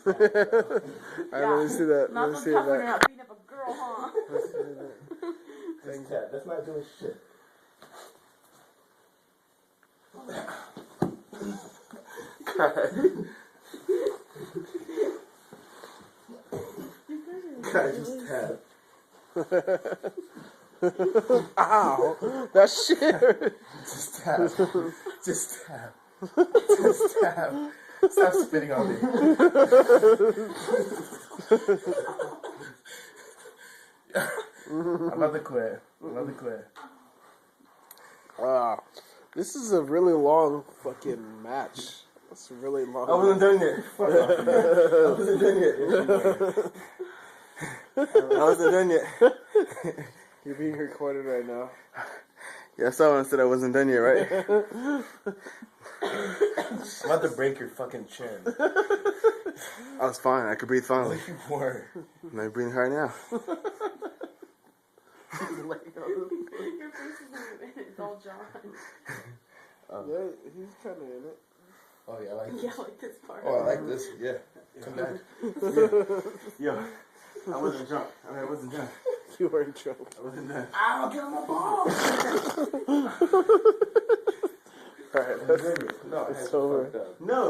Alright, let me see that. Let Not me so see tough when that. you're not beating up a girl, huh? Let's see that. Just tap. That's not doing shit. God, just tap. Ow! That shit! Just tap. Just tap. Just tap. Stop spitting on me. I'm about to quit. Wow. This is a really long fucking match. It's a really long. I wasn't done yet. Fuck off. I wasn't done yet. I wasn't done yet. You're being recorded right now. Yeah, someone said I wasn't done yet, right? I'm about to break your fucking chin. I was fine. I could breathe finally. You were. Am I breathing hard now? Your face isn't even, it's all John. Yeah, he's kind of in it. Oh, yeah, I like this. Yeah, like this part. Oh, I like this. Yeah. Come back. Yeah. Yo, I wasn't drunk. I wasn't drunk. You weren't drunk. I wasn't done. Ow, get on my balls! Alright, No, it's over. No.